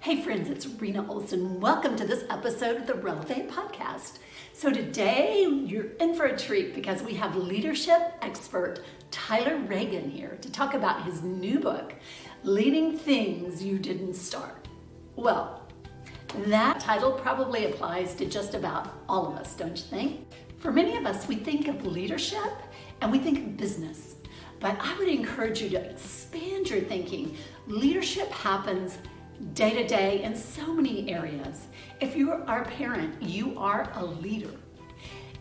Hey friends, it's Rena Olson. Welcome to this episode of the Relevate Podcast. So today you're in for a treat because we have leadership expert Tyler Reagin here to talk about his new book, Leading Things You Didn't Start. Well, that title probably applies to just about all of us, don't you think? For many of us, we think of leadership and we think of business. But I would encourage you to expand your thinking. Leadership happens day to day in so many areas. If you are a parent, you are a leader.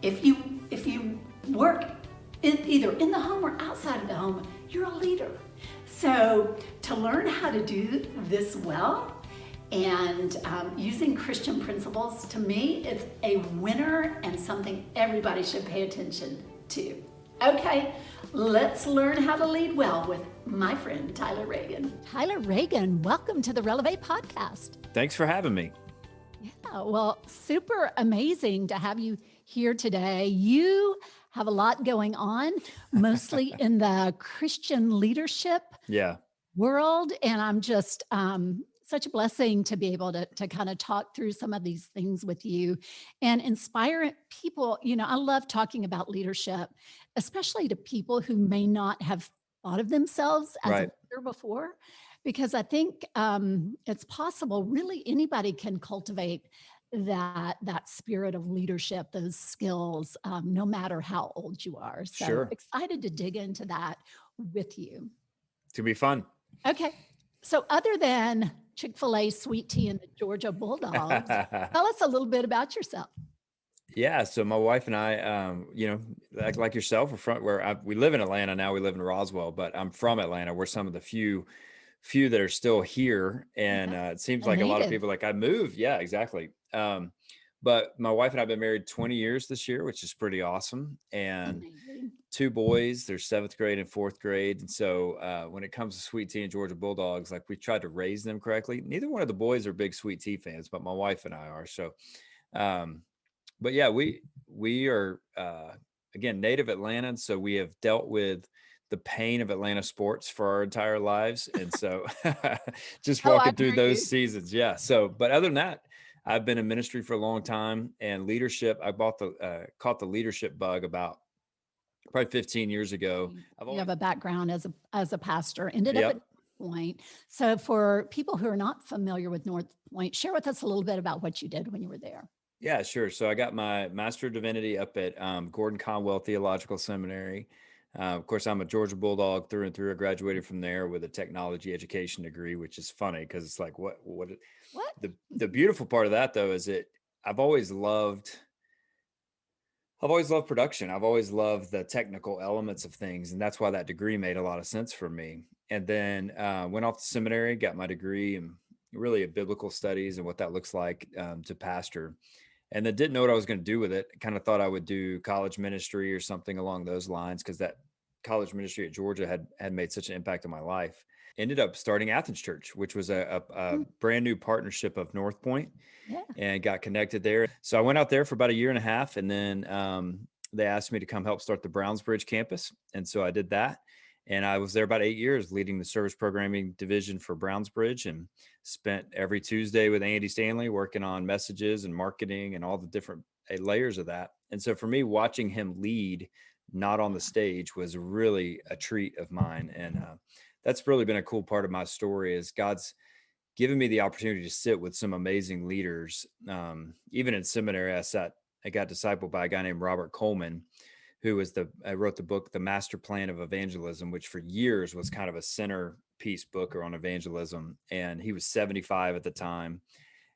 If you work either in the home or outside of the home, you're a leader. So to learn how to do this well and using Christian principles, to me, it's a winner and something everybody should pay attention to. Okay, let's learn how to lead well with my friend, Tyler Reagin. Tyler Reagin, welcome to the Relevate Podcast. Thanks for having me. Yeah, well, super amazing to have you here today. You have a lot going on, mostly in the Christian leadership world. And I'm just such a blessing to be able to kind of talk through some of these things with you and inspire people. You know, I love talking about leadership, especially to people who may not have thought of themselves as a leader before, because I think it's possible. Really, anybody can cultivate that spirit of leadership, those skills, no matter how old you are. So excited to dig into that with you. It's gonna be fun. Okay. So other than Chick-fil-A, sweet tea, and the Georgia Bulldogs, tell us a little bit about yourself. Yeah. So my wife and I, like yourself, we live in Atlanta now. We live in Roswell, but I'm from Atlanta. We're some of the few that are still here. And it seems like a lot of people I moved. Yeah, exactly. But my wife and I have been married 20 years this year, which is pretty awesome. And two boys, they're 7th grade and 4th grade. And so when it comes to sweet tea and Georgia Bulldogs, we tried to raise them correctly. Neither one of the boys are big sweet tea fans, but my wife and I are. So, but yeah, we are, again, native Atlanta. So we have dealt with the pain of Atlanta sports for our entire lives. And so just walking through those seasons. Yeah. So, but other than that, I've been in ministry for a long time, and leadership. I caught the leadership bug about probably 15 years ago. You have a background as a pastor, ended up at North Point. So for people who are not familiar with North Point, share with us a little bit about what you did when you were there. Yeah, sure. So I got my Master of Divinity up at Gordon Conwell Theological Seminary. Of course, I'm a Georgia Bulldog through and through. I graduated from there with a technology education degree, which is funny because it's like, what? The beautiful part of that, though, is I've always loved production. I've always loved the technical elements of things. And that's why that degree made a lot of sense for me. And then went off to seminary, got my degree in really biblical studies and what that looks like to pastor. And then didn't know what I was going to do with it. Kind of thought I would do college ministry or something along those lines, because that college ministry at Georgia had made such an impact on my life. Ended up starting Athens Church, which was a brand new partnership of North Point, and got connected there. So I went out there for about a year and a half, and then they asked me to come help start the Brownsbridge campus. And so I did that. And I was there about 8 years leading the service programming division for Brownsbridge, and spent every Tuesday with Andy Stanley working on messages and marketing and all the different layers of that. And so for me, watching him lead, not on the stage, was really a treat of mine. And that's really been a cool part of my story, is God's given me the opportunity to sit with some amazing leaders. Even in seminary, I got discipled by a guy named Robert Coleman, who wrote the book, The Master Plan of Evangelism, which for years was kind of a centerpiece book on evangelism. And he was 75 at the time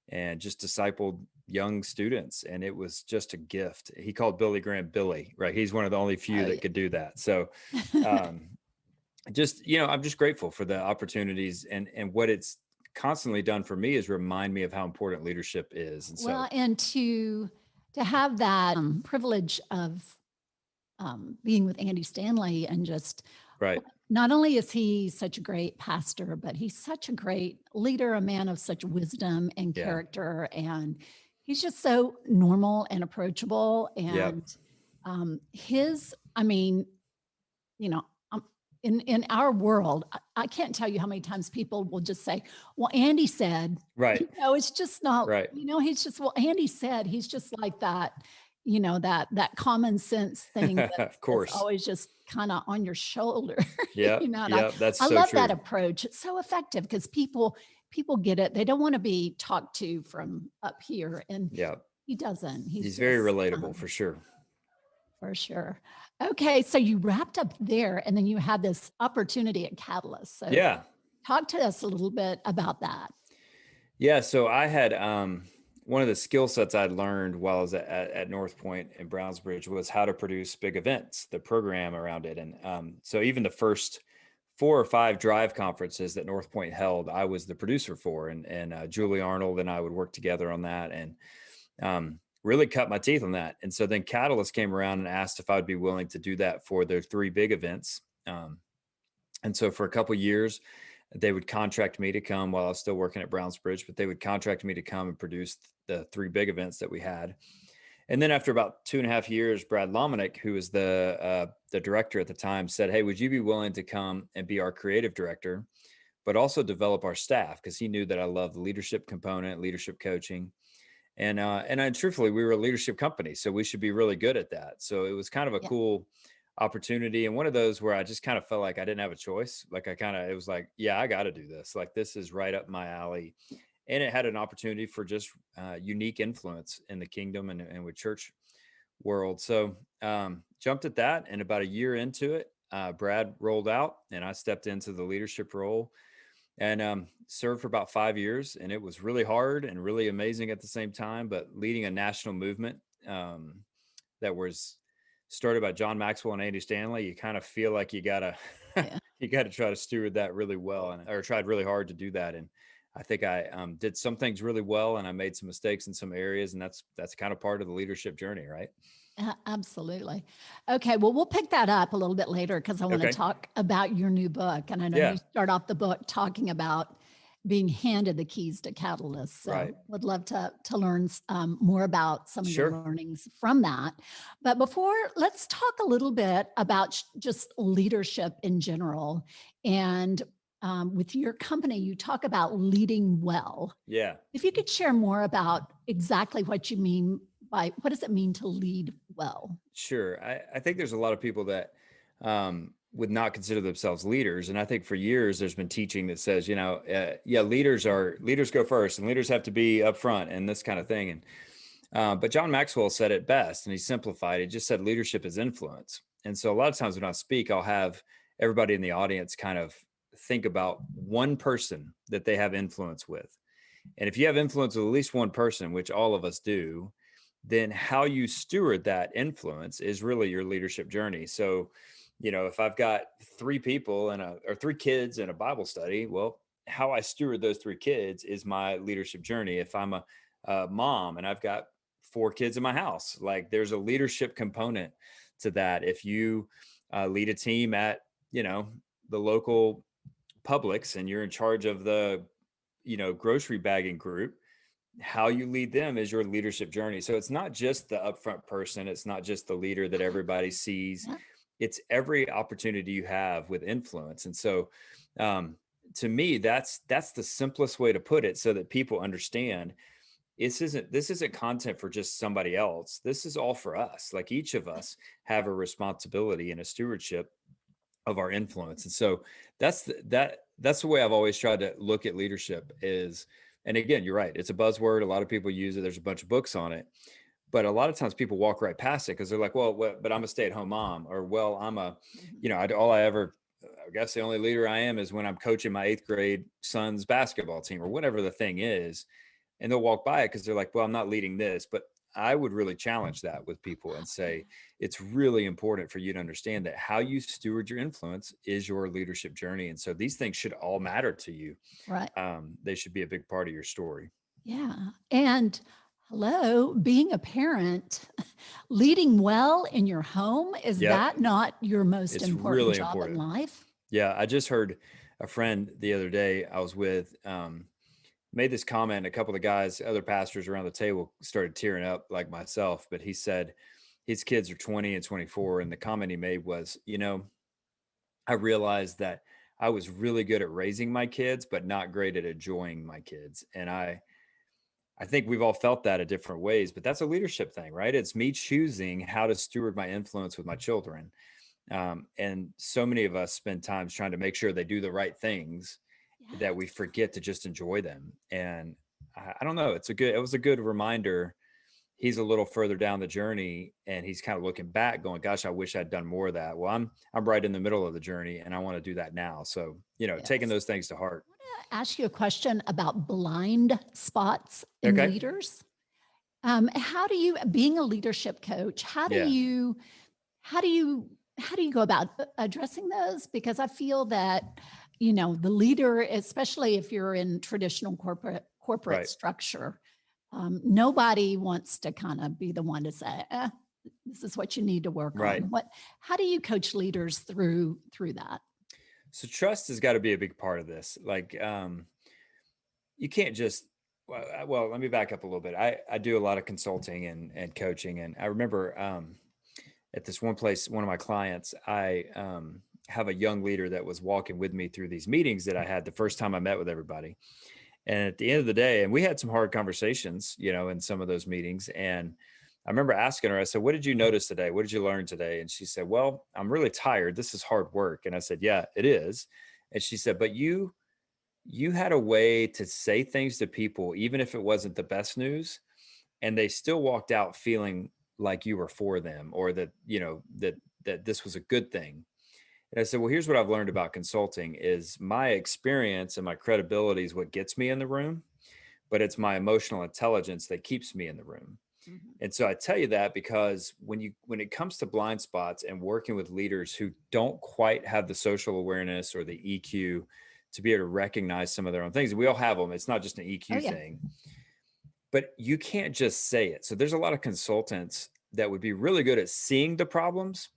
and just discipled young students. And it was just a gift. He called Billy Graham Billy, right? He's one of the only few that could do that. So I'm just grateful for the opportunities, and what it's constantly done for me is remind me of how important leadership is. And and to have that privilege of being with Andy Stanley, and just not only is he such a great pastor, but he's such a great leader, a man of such wisdom and character. And he's just so normal and approachable. And in our world, I can't tell you how many times people will just say, well, Andy said, Right. it's just not, Right. he's just, well, Andy said, he's just like that, that common sense thing Of that's course. always just kind of on your shoulder, Yep. and Yep. That's I so love that true. approach. It's so effective because people get it. They don't want to be talked to from up here. And Yeah. he doesn't. He's He's very just, relatable for sure. for sure. Okay, so you wrapped up there and then you had this opportunity at Catalyst. So Yeah. talk to us a little bit about that. Yeah. So I had one of the skill sets I'd learned while I was at North Point in Brownsbridge was how to produce big events, the program around it. And so even the first 4 or 5 drive conferences that North Point held, I was the producer for, and Julie Arnold and I would work together on that, and really cut my teeth on that. And so then Catalyst came around and asked if I'd be willing to do that for their 3 big events. And so for a couple of years, they would contract me to come while I was still working at Brownsbridge, but they would contract me to come and produce the 3 big events that we had. And then after about 2.5 years, Brad Lomenick, who was the director at the time, said, "Hey, would you be willing to come and be our creative director, but also develop our staff?" Because he knew that I loved the leadership component, leadership coaching, and truthfully, we were a leadership company, so we should be really good at that. So it was kind of a Yeah. cool opportunity, and one of those where I just kind of felt like I didn't have a choice. Like it was like, yeah, I got to do this. Like this is right up my alley, and it had an opportunity for just unique influence in the kingdom and with church world. So jumped at that, and about a year into it, Brad rolled out, and I stepped into the leadership role and served for about 5 years. And it was really hard and really amazing at the same time, but leading a national movement that was started by John Maxwell and Andy Stanley, you kind of feel like you gotta Yeah. you gotta try to steward that really well, or tried really hard to do that. And I think I did some things really well, and I made some mistakes in some areas, and that's kind of part of the leadership journey, right? Absolutely. Okay, well, we'll pick that up a little bit later because I want to Okay. talk about your new book. And I know Yeah. you start off the book talking about being handed the keys to Catalyst. So Right. would love to learn more about some of your Sure. learnings from that. But before, let's talk a little bit about just leadership in general. And with your company, you talk about leading well. Yeah. If you could share more about exactly what you mean by what does it mean to lead well? Sure. I think there's a lot of people that would not consider themselves leaders. And I think for years there's been teaching that says, yeah, leaders go first, and leaders have to be up front and this kind of thing. And but John Maxwell said it best, and he simplified it. Just said leadership is influence. And so a lot of times when I speak, I'll have everybody in the audience kind of think about one person that they have influence with. And if you have influence with at least one person, which all of us do, then how you steward that influence is really your leadership journey. So, if I've got 3 people or 3 kids in a Bible study, well, how I steward those 3 kids is my leadership journey. If I'm a mom and I've got 4 kids in my house, like there's a leadership component to that. If you lead a team at, the local Publix, and you're in charge of the, grocery bagging group, how you lead them is your leadership journey. So it's not just the upfront person. It's not just the leader that everybody sees. Yeah. It's every opportunity you have with influence. And so, to me, that's the simplest way to put it, so that people understand this isn't content for just somebody else. This is all for us. Like each of us have a responsibility and a stewardship of our influence. And so that's the way I've always tried to look at leadership is, and again, you're right. It's a buzzword. A lot of people use it. There's a bunch of books on it, but a lot of times people walk right past it because they're like, well, but I'm a stay-at-home mom, or well, I'm a, Mhm. I guess the only leader I am is when I'm coaching my 8th grade son's basketball team, or whatever the thing is. And they'll walk by it because they're like, well, I'm not leading this. But I would really challenge that with people and say, it's really important for you to understand that how you steward your influence is your leadership journey. And so these things should all matter to you. Right. They should be a big part of your story. Yeah. And hello, being a parent, leading well in your home, is Yep. that not your most It's important really job in important. life? Yeah. I just heard a friend the other day I was with, made this comment. A couple of the guys, other pastors around the table, started tearing up like myself, but he said his kids are 20 and 24. And the comment he made was, I realized that I was really good at raising my kids, but not great at enjoying my kids. And I think we've all felt that in different ways, but that's a leadership thing, right? It's me choosing how to steward my influence with my children. And so many of us spend times trying to make sure they do the right things that we Yes. forget to just enjoy them. And I don't know. It was a good reminder. He's a little further down the journey and he's kind of looking back going, gosh, I wish I'd done more of that. Well, I'm right in the middle of the journey and I want to do that now. So, taking Yes. those things to heart. Ask you a question about blind spots in Okay. leaders. How do you, being a leadership coach, Yeah. how do you, how do you go about addressing those? Because I feel that, the leader, especially if you're in traditional corporate Right. structure, nobody wants to kind of be the one to say, this is what you need to work Right. on. How do you coach leaders through that? So trust has got to be a big part of this. Like, you can't just well, let me back up a little bit. I do a lot of consulting and coaching, and I remember at this one place, one of my clients, I have a young leader that was walking with me through these meetings that I had the first time I met with everybody. And at the end of the day, and we had some hard conversations, in some of those meetings. And I remember asking her, I said, what did you notice today? What did you learn today? And she said, well, I'm really tired. This is hard work. And I said, yeah, it is. And she said, but you had a way to say things to people, even if it wasn't the best news, and they still walked out feeling like you were for them, or that, that this was a good thing. And I said, well, here's what I've learned about consulting is my experience and my credibility is what gets me in the room, but it's my emotional intelligence that keeps me in the room. Mhm. And so I tell you that because when it comes to blind spots and working with leaders who don't quite have the social awareness or the EQ to be able to recognize some of their own things, and we all have them. It's not just an Oh EQ yeah. thing, but you can't just say it. So there's a lot of consultants that would be really good at seeing the problems,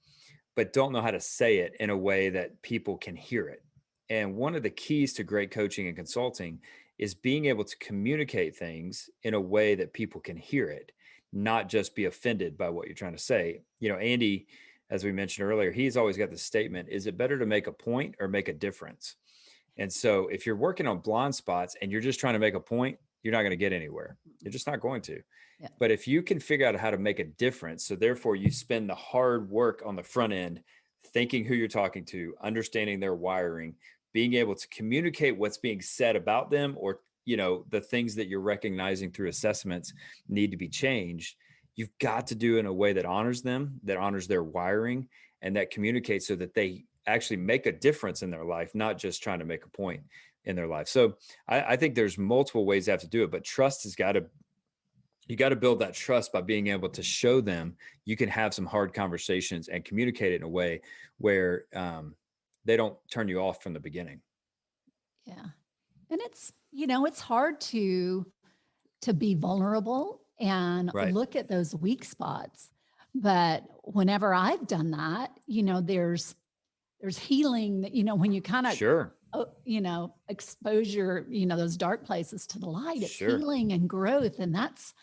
but don't know how to say it in a way that people can hear it. And one of the keys to great coaching and consulting is being able to communicate things in a way that people can hear it, not just be offended by what you're trying to say. Andy, as we mentioned earlier, he's always got the statement, is it better to make a point or make a difference? And so if you're working on blind spots and you're just trying to make a point, you're not going to get anywhere. You're just not going to. Yeah. But if you can figure out how to make a difference, so therefore you spend the hard work on the front end, thinking who you're talking to, understanding their wiring, being able to communicate what's being said about them, or the things that you're recognizing through assessments need to be changed. You've got to do it in a way that honors them, that honors their wiring, and that communicates so that they actually make a difference in their life, not just trying to make a point in their life. So I think there's multiple ways you have to do it, but trust has got to you got to build that trust by being able to show them you can have some hard conversations and communicate it in a way where they don't turn you off from the beginning. Yeah. And it's hard to be vulnerable and Right. look at those weak spots. But whenever I've done that, there's healing that, when you kind of, Sure. expose those dark places to the light, it's Sure. healing and growth. And that's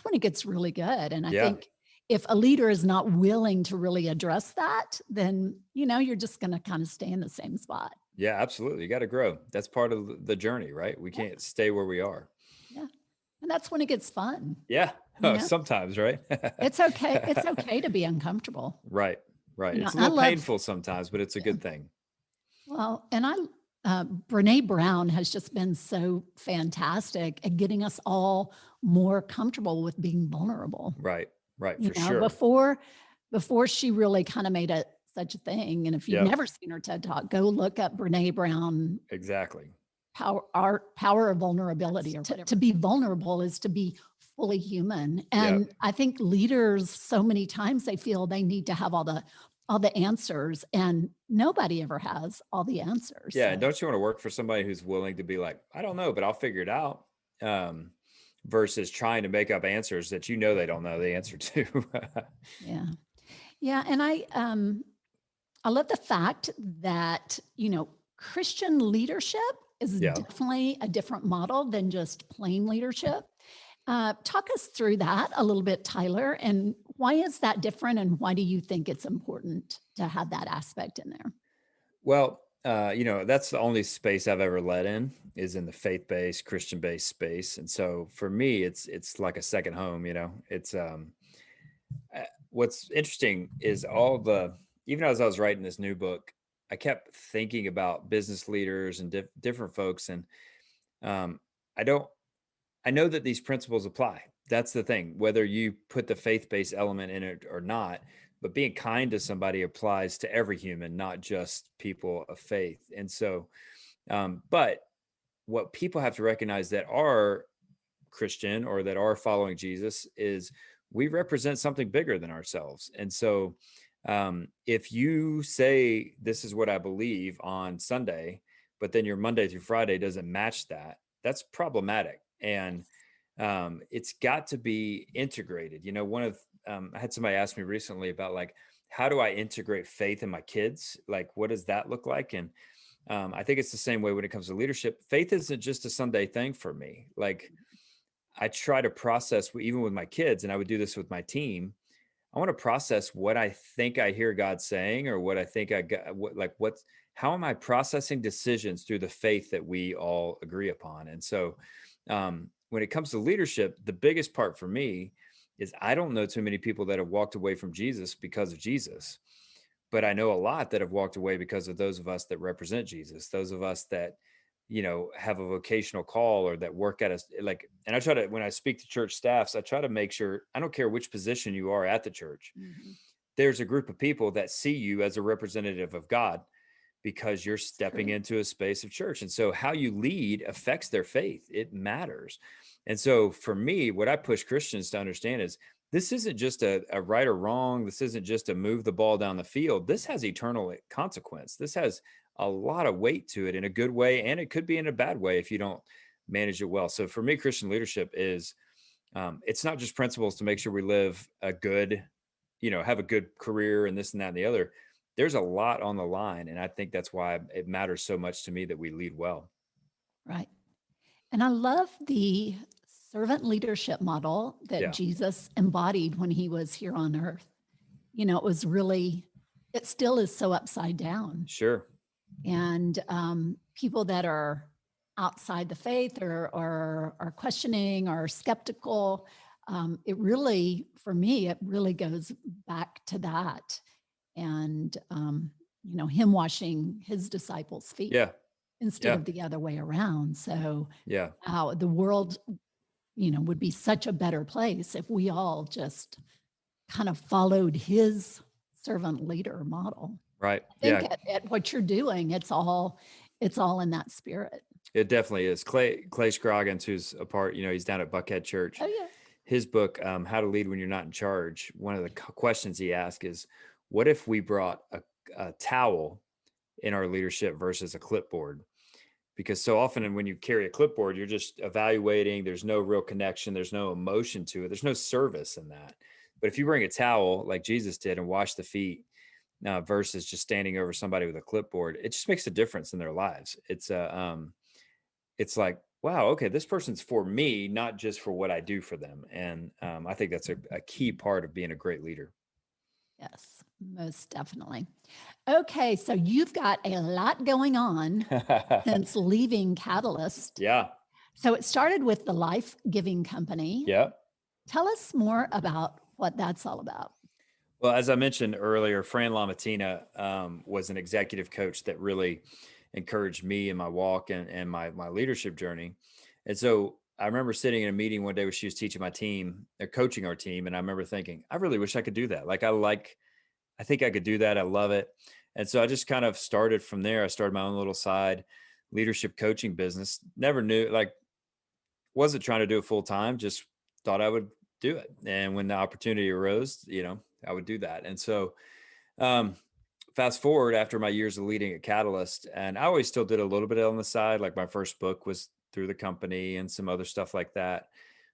when it gets really good. And I Yeah. think if a leader is not willing to really address that, then, you're just going to kind of stay in the same spot. Yeah, absolutely. You got to grow. That's part of the journey, right? We Yeah. can't stay where we are. Yeah. And that's when it gets fun. Yeah. You know, Sometimes, right? it's okay. It's okay to be uncomfortable. Right. Right. It's a I little love, painful sometimes, but it's a yeah. good thing. Well, and Brene Brown has just been so fantastic at getting us all more comfortable with being vulnerable. Right. Right. For sure. Before she really kind of made it such a thing. And if you've Yep. never seen her TED Talk, go look up Brene Brown Exactly. power of vulnerability, or to be vulnerable is to be fully human. And Yep. I think leaders, so many times they feel they need to have all the answers, and nobody ever has all the answers. Yeah. So, And don't you want to work for somebody who's willing to be like, I don't know, but I'll figure it out. Versus trying to make up answers that they don't know the answer to. yeah. Yeah. And I love the fact that, Christian leadership is Yeah. definitely a different model than just plain leadership. Talk us through that a little bit, Tyler, and why is that different, and why do you think it's important to have that aspect in there? Well, that's the only space I've ever led in is in the faith-based, Christian-based space. And so for me, it's like a second home, It's what's interesting is even as I was writing this new book, I kept thinking about business leaders and different folks. And um, I don't, I know that these principles apply. That's the thing, whether you put the faith-based element in it or not, but being kind to somebody applies to every human, not just people of faith. And so, but what people have to recognize that are Christian or that are following Jesus is we represent something bigger than ourselves. And so, if you say, this is what I believe on Sunday, but then your Monday through Friday doesn't match that, that's problematic. And Yes. it's got to be integrated. I had somebody ask me recently about like, how do I integrate faith in my kids? Like, what does that look like? And I think it's the same way when it comes to leadership. Faith isn't just a Sunday thing for me. Like, I try to process, even with my kids, and I would do this with my team. I want to process what I think I hear God saying, or what I think I got, how am I processing decisions through the faith that we all agree upon? And so, when it comes to leadership, the biggest part for me is I don't know too many people that have walked away from Jesus because of Jesus, but I know a lot that have walked away because of those of us that represent Jesus, those of us that, have a vocational call or that work at us. And I try to, when I speak to church staffs, I try to make sure, I don't care which position you are at the church, Mm-hmm. there's a group of people that see you as a representative of God because you're It's stepping true. into a space of church. And so how you lead affects their faith. It matters. And so for me, what I push Christians to understand is this isn't just a right or wrong. This isn't just a move the ball down the field. This has eternal consequence. This has a lot of weight to it in a good way, and it could be in a bad way if you don't manage it well. So for me, Christian leadership is it's not just principles to make sure we live a good, have a good career and this and that and the other. There's a lot on the line. And I think that's why it matters so much to me that we lead well. Right. And I love the servant leadership model that Yeah, Jesus embodied when he was here on earth. It was really, it still is so upside down. sure. And people that are outside the faith or are questioning or skeptical, it really, for me, it really goes back to that. And, him washing his disciples' feet Yeah, instead yeah, of the other way around. So, yeah. how the world, would be such a better place if we all just kind of followed his servant leader model. Right. I think Yeah, at what you're doing, it's all in that spirit. it definitely is. Clay Scroggins, who's a part, he's down at Buckhead Church. Oh yeah. His book, How to Lead When You're Not in Charge, one of the questions he asked is, what if we brought a towel in our leadership versus a clipboard? Because so often when you carry a clipboard, you're just evaluating. There's no real connection. There's no emotion to it. There's no service in that. But if you bring a towel like Jesus did and wash the feet versus just standing over somebody with a clipboard, it just makes a difference in their lives. It's like, wow, okay, this person's for me, not just for what I do for them. And I think that's a key part of being a great leader. Yes, most definitely. Okay, so you've got a lot going on since leaving Catalyst. Yeah. So it started with the Life-Giving Company. Yeah. Tell us more about what that's all about. Well, as I mentioned earlier, Fran Lamatina was an executive coach that really encouraged me in my walk and my leadership journey. And so I remember sitting in a meeting one day where she was teaching my team, they're coaching our team. And I remember thinking, I really wish I could do that. I think I could do that. I love it. And so I just kind of started from there. I started my own little side leadership coaching business. Never knew, wasn't trying to do it full time, just thought I would do it. And when the opportunity arose, I would do that. And so, um, fast forward after my years of leading at Catalyst, and I always still did a little bit on the side. Like my first book was through the company and some other stuff like that.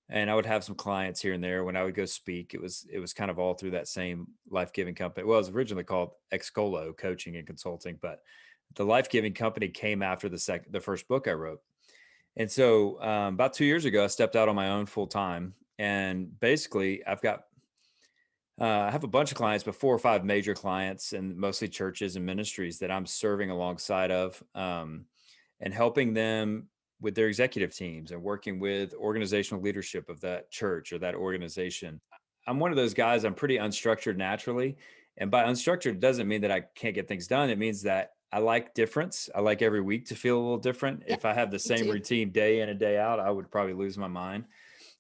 And I would have some clients here and there when I would go speak. It was kind of all through that same Life-Giving company. Well, it was originally called Excolo Coaching and Consulting, but the Life-Giving company came after the first book I wrote. And so about 2 years ago, I stepped out on my own full time. And basically, I've got I have a bunch of clients, but 4 or 5 major clients, and mostly churches and ministries that I'm serving alongside of, and helping them with their executive teams and working with organizational leadership of that church or that organization. I'm one of those guys, I'm pretty unstructured naturally. And by unstructured, doesn't mean that I can't get things done. It means that I like difference. I like every week to feel a little different. Yeah, If I have the me same too. routine day in and day out, I would probably lose my mind.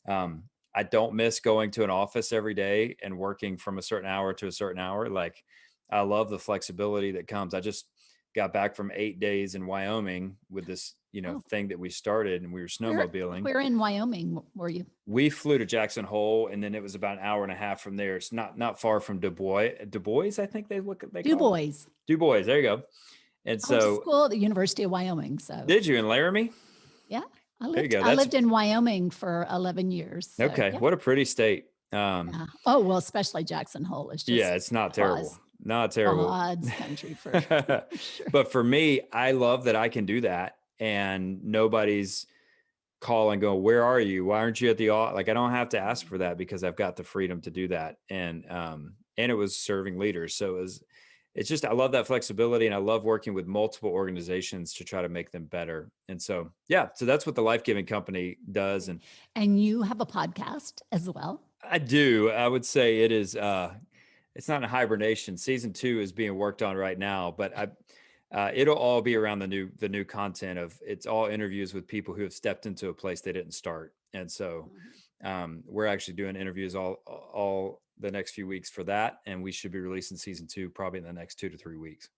Um, I don't miss going to an office every day and working from a certain hour to a certain hour. Like, I love the flexibility that comes. I just got back from 8 days in Wyoming with this, Oh, thing that we started, and we were where snowmobiling. where in Wyoming were you? We flew to Jackson Hole, and then it was about an hour and a half from there. It's not far from Du Bois. Du Bois, I think they Du call it. Bois. Du Bois. There you go. And I went to so, school at the University of Wyoming, so did you in Laramie? yeah, I There you lived go. I That's lived in Wyoming for 11 years. So okay. yeah, What a pretty state. yeah. Oh well, especially Jackson Hole is Yeah, just it's not terrible. God's Not terrible. God's country for, for sure. But for me, I love that I can do that, and nobody's calling, go, where are you? Why aren't you at the like? I don't have to ask for that because I've got the freedom to do that. And it was serving leaders. So it's just, I love that flexibility, and I love working with multiple organizations to try to make them better. And so, yeah, so that's what the Life-Giving company does. And And you have a podcast as well. I do, I would say it is, it's not in hibernation. Season 2 is being worked on right now, but it'll all be around the new content of, it's all interviews with people who have stepped into a place they didn't start. And so Mhm. we're actually doing interviews all the next few weeks for that, and we should be releasing season 2 probably in the next 2 to 3 weeks.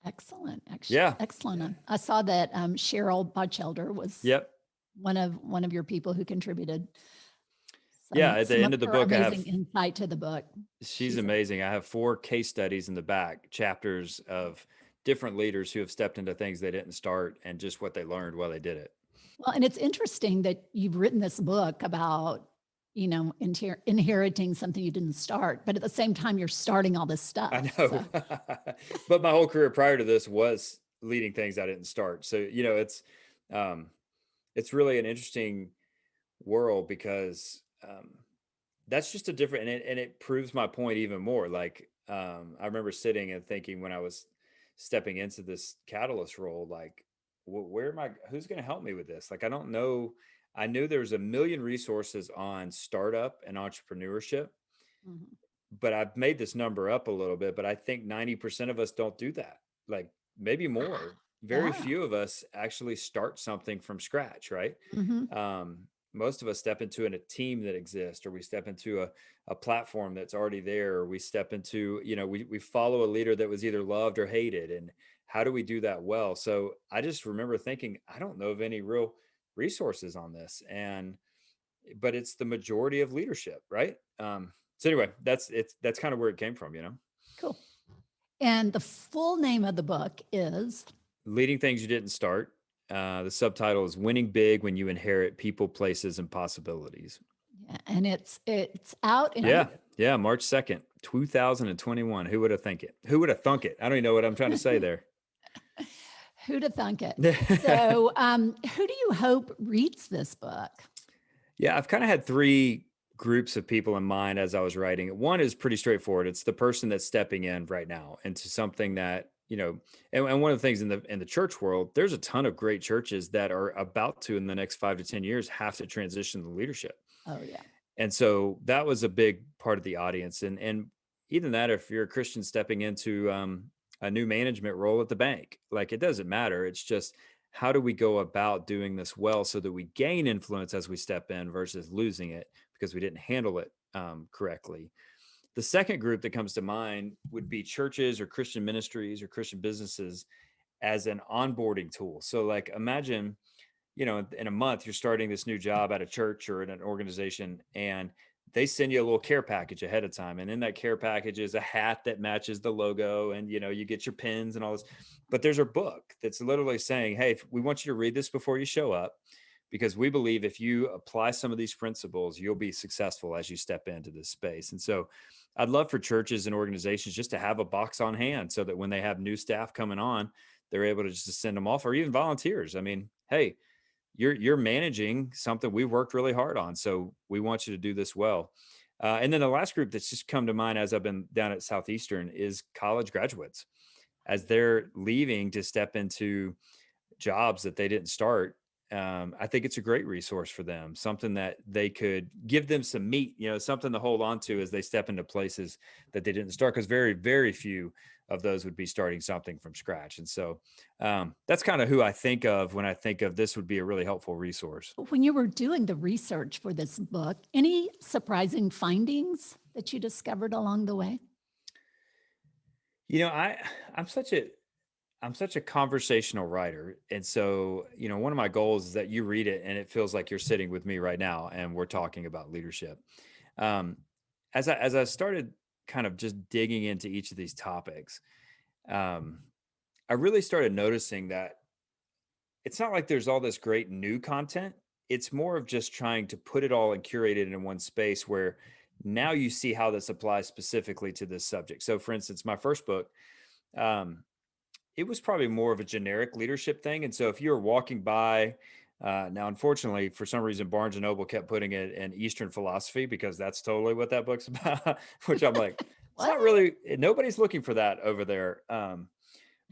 Excellent, Yeah. excellent. I saw that Cheryl Botchelder was Yep. one of your people who contributed Yeah. some At the some end of of the her book, I amazing have insight to the book. she's She's a amazing. I have 4 case studies in the back, chapters of different leaders who have stepped into things they didn't start and just what they learned while they did it. well, and it's interesting that you've written this book about inheriting something you didn't start, but at the same time you're starting all this I stuff. know. So But my whole career prior to this was leading things I didn't start. So, um, it's really an interesting world because that's just a different, and it proves my point even more. Like, I remember sitting and thinking when I was stepping into this catalyst role, like, where am I? Who's going to help me with this? Like, I don't know. I knew there's a million resources on startup and entrepreneurship, mhm. but I've made this number up a little bit, but I think 90% of us don't do that. Like, maybe more. Very Yeah. few of us actually start something from scratch, right? Mhm. Um, Most of us step into a team that exists, or we step into a platform that's already there, or we step into, we follow a leader that was either loved or hated. And how do we do that well? So I just remember thinking, I don't know of any real resources on this. But it's the majority of leadership, right? So anyway, that's kind of where it came from. Cool. And the full name of the book is Leading things you didn't start. The subtitle is Winning Big When You Inherit People, Places, and Possibilities. yeah, and it's out in Yeah, yeah, March 2nd, 2021. Who would have think it? Who would have thunk it? I don't even know what I'm trying to say there. who'd have thunk it? So, who do you hope reads this book? Yeah, I've kind of had 3 groups of people in mind as I was writing it. One is pretty straightforward. It's the person that's stepping in right now into something that, and one of the things in the church world, there's a ton of great churches that are about to, in the next 5 to 10 years, have to transition to leadership. Oh yeah. And so that was a big part of the audience. And even that, if you're a Christian stepping into a new management role at the bank, like, it doesn't matter. It's just, how do we go about doing this well so that we gain influence as we step in versus losing it because we didn't handle it correctly. The second group that comes to mind would be churches or Christian ministries or Christian businesses as an onboarding tool. So, like, imagine, in a month, you're starting this new job at a church or in an organization, and they send you a little care package ahead of time. And in that care package is a hat that matches the logo, and, you get your pins and all this. But there's a book that's literally saying, hey, we want you to read this before you show up, because we believe if you apply some of these principles, you'll be successful as you step into this space. And so I'd love for churches and organizations just to have a box on hand so that when they have new staff coming on, they're able to just send them off, or even volunteers. I mean, hey, you're managing something we've worked really hard on, so we want you to do this well. And then the last group that's just come to mind as I've been down at Southeastern is college graduates. As they're leaving to step into jobs that they didn't start, I think it's a great resource for them, something that they could give them some meat, something to hold on to as they step into places that they didn't start, because very, very few of those would be starting something from scratch. And so that's kind of who I think of when I think of this would be a really helpful resource. When you were doing the research for this book, any surprising findings that you discovered along the way? I'm such a conversational writer. And so, one of my goals is that you read it and it feels like you're sitting with me right now and we're talking about leadership. Um, as I started kind of just digging into each of these topics, um, I really started noticing that it's not like there's all this great new content. It's more of just trying to put it all and curate it in one space where now you see how this applies specifically to this subject. So, for instance, my first book, um, it was probably more of a generic leadership thing. And so if you were walking by, now, unfortunately, for some reason, Barnes and Noble kept putting it in Eastern philosophy because that's totally what that book's about, which I'm like, it's What? not really, nobody's looking for that over there.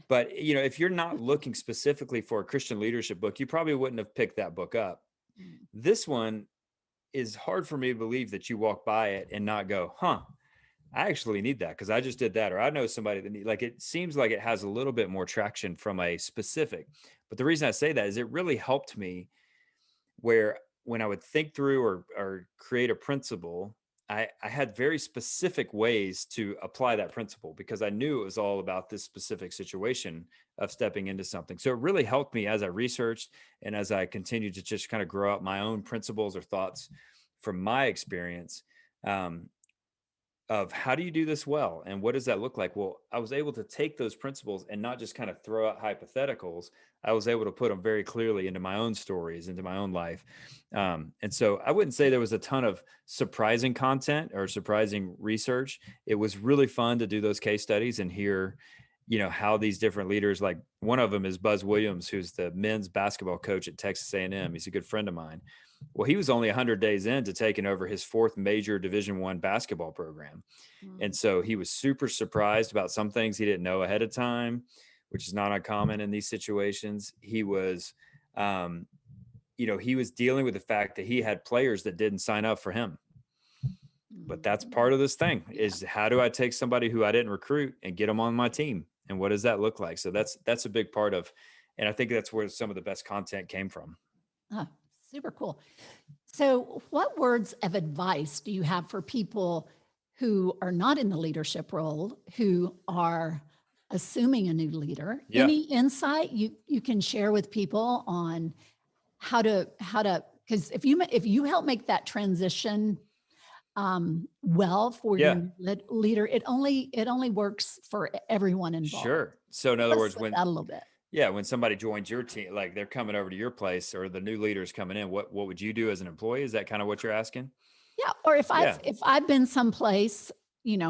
But if you're not looking specifically for a Christian leadership book, you probably wouldn't have picked that book up. Mm. This one is hard for me to believe that you walk by it and not go, huh, I actually need that because I just did that, or I know somebody that like, it seems like it has a little bit more traction from a specific. But the reason I say that is it really helped me where when I would think through or create a principle, I had very specific ways to apply that principle because I knew it was all about this specific situation of stepping into something. So it really helped me as I researched and as I continued to just kind of grow out my own principles or thoughts from my experience. Um, of how do you do this well and what does that look like. Well, I was able to take those principles and not just kind of throw out hypotheticals. I was able to put them very clearly into my own stories, into my own life. And so I wouldn't say there was a ton of surprising content or surprising research. It was really fun to do those case studies and hear how these different leaders, like one of them is Buzz Williams, who's the men's basketball coach at Texas A&M. He's a good friend of mine. Well, he was only 100 days into taking over his fourth major Division I basketball program. And Mm. so he was super surprised about some things he didn't know ahead of time, which is not uncommon in these situations. He was, he was dealing with the fact that he had players that didn't sign up for him. But that's part of this thing is how do I take somebody who I didn't recruit and get them on my team? And what does that look like? So that's a big part of, and I think that's where some of the best content came from. Oh, super cool. So, what words of advice do you have for people who are not in the leadership role, who are assuming a new leader? Yeah. Any insight you can share with people on how to because if you help make that transition well for Yeah. your leader, it only works for everyone involved. Sure. So in other Let's words, flip that a little bit. when somebody joins your team, like they're coming over to your place or the new leader's coming in, what would you do as an employee? Is that kind of what you're asking? Yeah, or if Yeah. I've been someplace,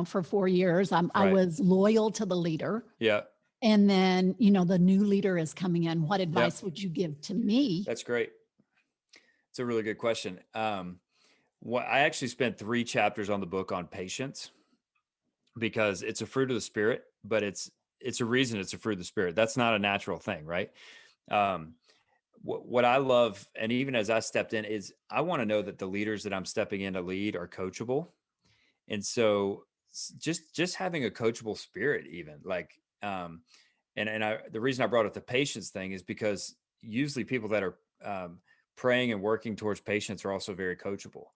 for 4 years, I Right. was loyal to the leader, Yeah. and then, the new leader is coming in. What advice would you give to me? That's great. It's a really good question. What I actually spent 3 chapters on the book on patience because it's a fruit of the spirit, but it's a reason it's a fruit of the spirit. That's not a natural thing, right? Um, what I love, and even as I stepped in, is I want to know that the leaders that I'm stepping in to lead are coachable. And so just having a coachable spirit, even like, and the reason I brought up the patience thing is because usually people that are praying and working towards patience are also very coachable.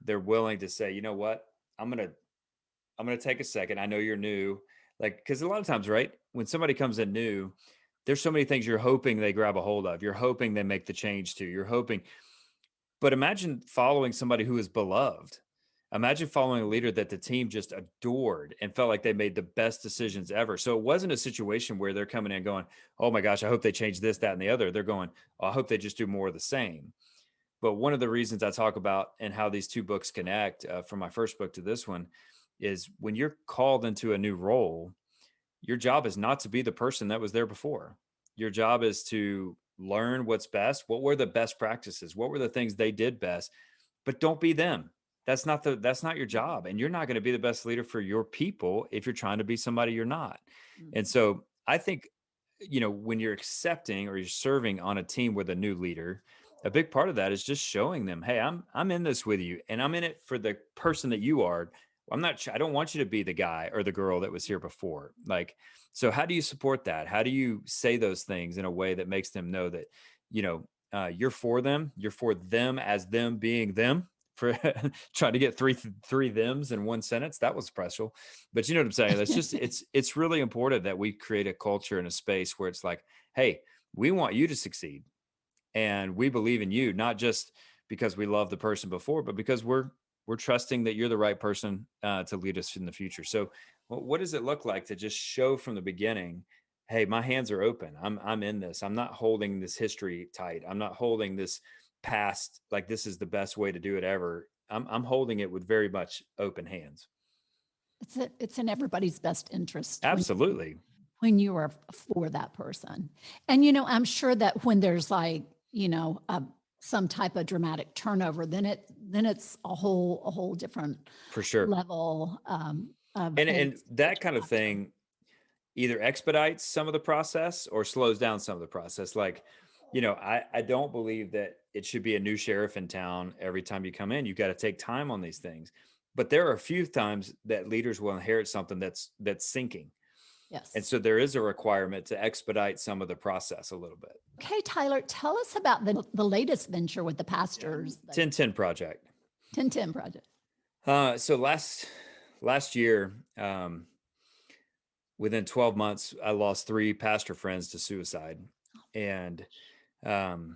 They're willing to say, you know what, I'm gonna take a second. I know you're new, like because a lot of times, right, when somebody comes in new, there's so many things you're hoping they grab a hold of. You're hoping they make the change to. You're hoping, but imagine following somebody who is beloved. Imagine following a leader that the team just adored and felt like they made the best decisions ever. So it wasn't a situation where they're coming in going, oh my gosh, I hope they change this, that, and the other. They're going, oh, I hope they just do more of the same. But one of the reasons I talk about and how these two books connect from my first book to this one is when you're called into a new role, your job is not to be the person that was there before. Your job is to learn what's best. What were the best practices? What were the things they did best? But don't be them. that's not your job, and you're not going to be the best leader for your people if you're trying to be somebody you're not. And Mhm. so I think, when you're accepting or you're serving on a team with a new leader, a big part of that is just showing them, hey, I'm in this with you, and I'm in it for the person that you are. I don't want you to be the guy or the girl that was here before. Like, so how do you support that? How do you say those things in a way that makes them know that, you're for them, you're for them as them being them, for trying to get three thems in one sentence. That was special, but you know what I'm saying. That's just it's really important that we create a culture and a space where it's like, hey, we want you to succeed, and we believe in you, not just because we love the person before, but because we're trusting that you're the right person to lead us in the future. So, what does it look like to just show from the beginning? Hey, my hands are open. I'm in this. I'm not holding this history tight. I'm not holding this past like this is the best way to do it ever. I'm holding it with very much open hands. It's in everybody's best interest Absolutely. when you are for that person. And I'm sure that when there's like, some type of dramatic turnover, then it's a whole different For sure. level of And angst that that you kind of have to. thing either expedites some of the process or slows down some of the process. Like, I don't believe that it should be a new sheriff in town every time you come in. You've got to take time on these things. But there are a few times that leaders will inherit something that's sinking. And Yes. so there is a requirement to expedite some of the process a little bit. Okay, Tyler, tell us about the latest venture with the pastors, the 1010 project. 1010 project. So last year, within 12 months, I lost 3 pastor friends to suicide. And um,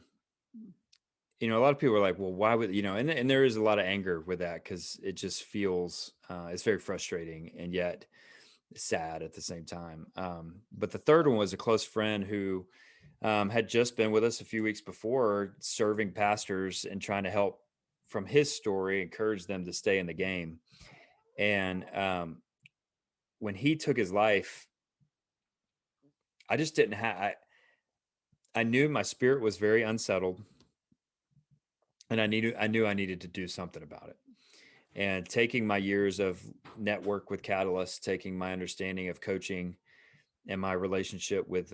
a lot of people are like, well, why would, and there is a lot of anger with that because it just feels, it's very frustrating and yet sad at the same time. But the third one was a close friend who had just been with us a few weeks before, serving pastors and trying to help from his story, encourage them to stay in the game. And when he took his life, I just didn't have, I knew my spirit was very unsettled, and I knew I needed to do something about it. And taking my years of network with Catalyst, taking my understanding of coaching and my relationship with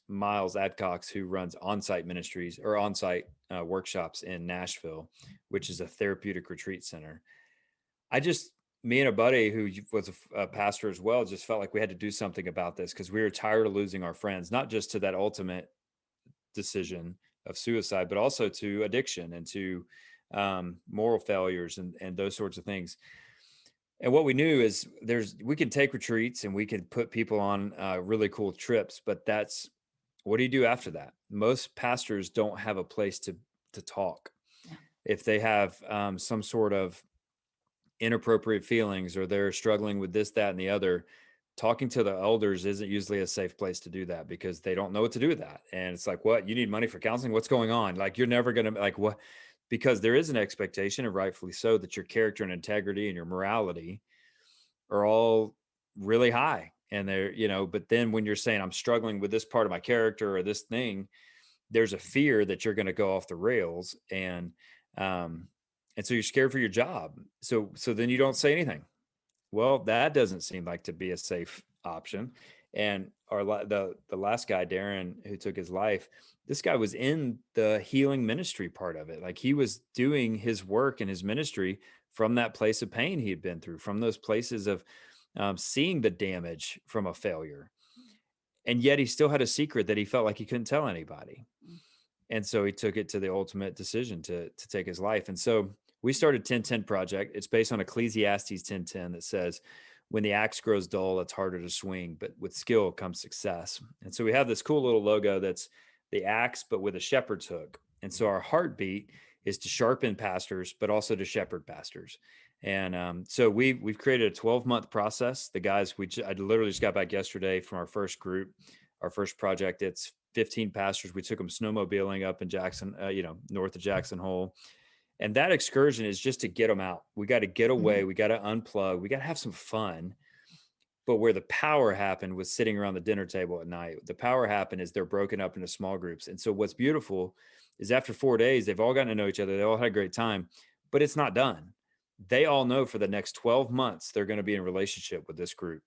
Miles Adcox, who runs on-site ministries or on-site workshops in Nashville, which is a therapeutic retreat center. I just, me and a buddy who was a pastor as well, just felt like we had to do something about this because we were tired of losing our friends, not just to that ultimate decision of suicide, but also to addiction and to moral failures and those sorts of things. And what we knew is we can take retreats and we can put people on really cool trips, but what do you do after that? Most pastors don't have a place to talk. Yeah. If they have some sort of inappropriate feelings or they're struggling with this, that, and the other, talking to the elders isn't usually a safe place to do that because they don't know what to do with that. And it's like, what, you need money for counseling? What's going on? Like, you're never going to like what, because there is an expectation, and rightfully so, that your character and integrity and your morality are all really high. And they're, but then when you're saying I'm struggling with this part of my character or this thing, there's a fear that you're going to go off the rails. And so you're scared for your job. So then you don't say anything. Well, that doesn't seem like to be a safe option. And the last guy, Darren, who took his life, this guy was in the healing ministry part of it. Like, he was doing his work and his ministry from that place of pain he had been through, from those places of seeing the damage from a failure. And yet he still had a secret that he felt like he couldn't tell anybody. And so he took it to the ultimate decision to take his life. And so we started 1010 Project. It's based on Ecclesiastes 10:10 that says, when the axe grows dull, it's harder to swing, but with skill comes success. And so we have this cool little logo that's the axe, but with a shepherd's hook. And so our heartbeat is to sharpen pastors, but also to shepherd pastors. And so we've created a 12-month process. The guys, I literally just got back yesterday from our first group, our first project. It's 15 pastors. We took them snowmobiling up in Jackson, north of Jackson Hole. And that excursion is just to get them out. We got to get away. Mhm. We got to unplug. We got to have some fun. But where the power happened was sitting around the dinner table at night. The power happened is they're broken up into small groups. And so what's beautiful is after 4 days, they've all gotten to know each other. They all had a great time, but it's not done. they all know for the next 12 months, they're going to be in relationship with this group.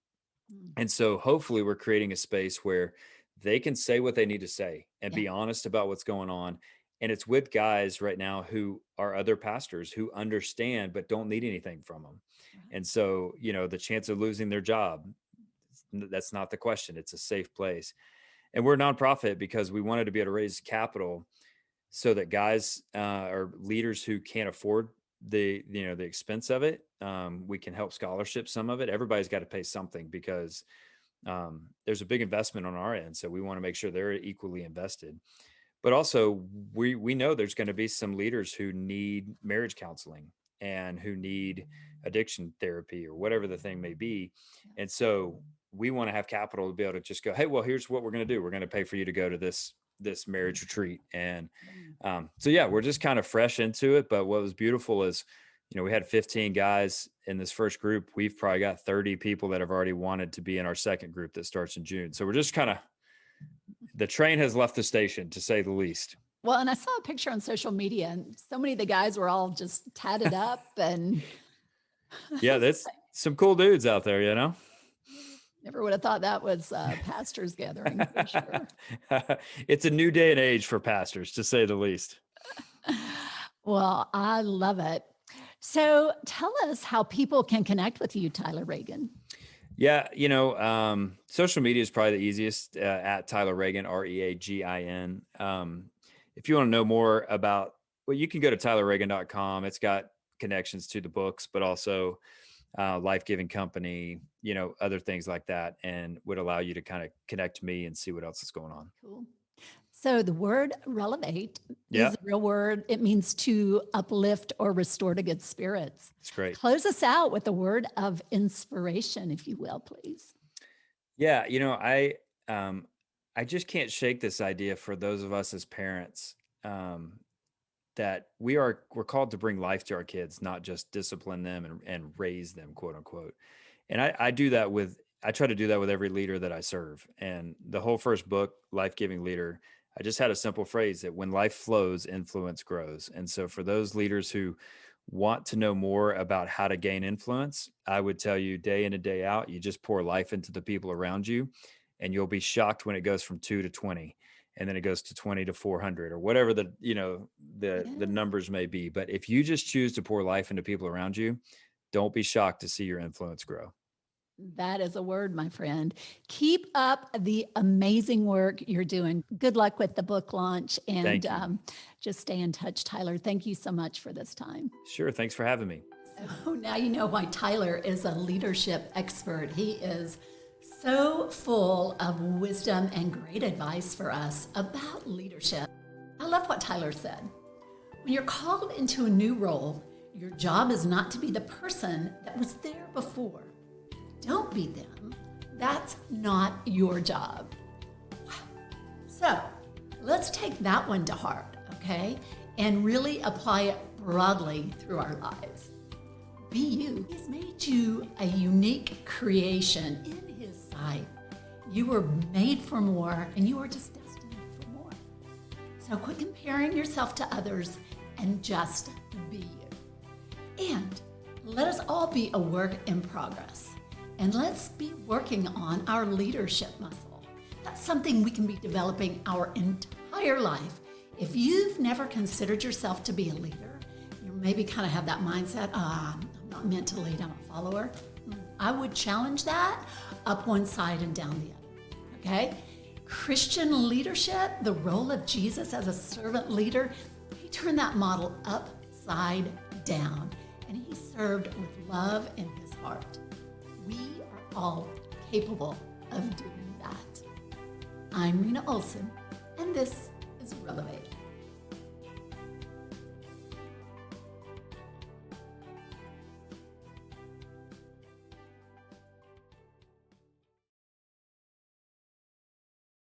And so hopefully we're creating a space where they can say what they need to say and Yeah. be honest about what's going on. And it's with guys right now who are other pastors who understand but don't need anything from them. Right. And so, the chance of losing their job, that's not the question. It's a safe place. And we're a nonprofit because we wanted to be able to raise capital so that guys or leaders who can't afford the expense of it, we can help scholarship some of it. Everybody's got to pay something because there's a big investment on our end, so we want to make sure they're equally invested. But also, we know there's going to be some leaders who need marriage counseling and who need addiction therapy or whatever the thing may be, and so we want to have capital to be able to just go, hey, well, here's what we're going to do. We're going to pay for you to go to this marriage retreat. And so yeah, we're just kind of fresh into it. But what was beautiful is, we had 15 guys in this first group. We've probably got 30 people that have already wanted to be in our second group that starts in June. So we're just kind of, the train has left the station, to say the least. Well, and I saw a picture on social media, and so many of the guys were all just tatted up and Yeah, that's some cool dudes out there, never would have thought that was a pastor's gathering for sure. It's a new day and age for pastors, to say the least. Well, I love it. So tell us how people can connect with you, Tyler Reagin. Yeah, social media is probably the easiest, at Tyler Reagin, Reagin. If you want to know more about, well, you can go to tylerreagin.com. It's got connections to the books, but also Lifegiving company, other things like that, and would allow you to kind of connect to me and see what else is going on. Cool. So the word relevate Yeah. is a real word. It means to uplift or restore to good spirits. It's great. Close us out with a word of inspiration, if you will, please. Yeah, I just can't shake this idea for those of us as parents, that we're called to bring life to our kids, not just discipline them and raise them, quote unquote. And I try to do that with every leader that I serve. And the whole first book, Life-Giving Leader, I just had a simple phrase that when life flows, influence grows. And so for those leaders who want to know more about how to gain influence, I would tell you day in and day out, you just pour life into the people around you, and you'll be shocked when it goes from 2 to 20, and then it goes to 20 to 400 or whatever the numbers may be. But if you just choose to pour life into people around you, don't be shocked to see your influence grow. That is a word, my friend. Keep up the amazing work you're doing. Good luck with the book launch, and just stay in touch, Tyler. Thank you so much for this time. Sure. Thanks for having me. So now you know why Tyler is a leadership expert. He is so full of wisdom and great advice for us about leadership. I love what Tyler said. When you're called into a new role, your job is not to be the person that was there before. Don't be them. That's not your job. Wow. So let's take that one to heart, okay? And really apply it broadly through our lives. Be you. He's made you a unique creation in His sight. You were made for more, and you are just destined for more. So quit comparing yourself to others and just be you. And let us all be a work in progress. And let's be working on our leadership muscle. That's something we can be developing our entire life. If you've never considered yourself to be a leader, you maybe kind of have that mindset, I'm not meant to lead, I'm a follower. I would challenge that up one side and down the other, okay? Christian leadership, the role of Jesus as a servant leader, He turned that model upside down, and He served with love in His heart. We are all capable of doing that. I'm Rena Olson, and this is Relevate.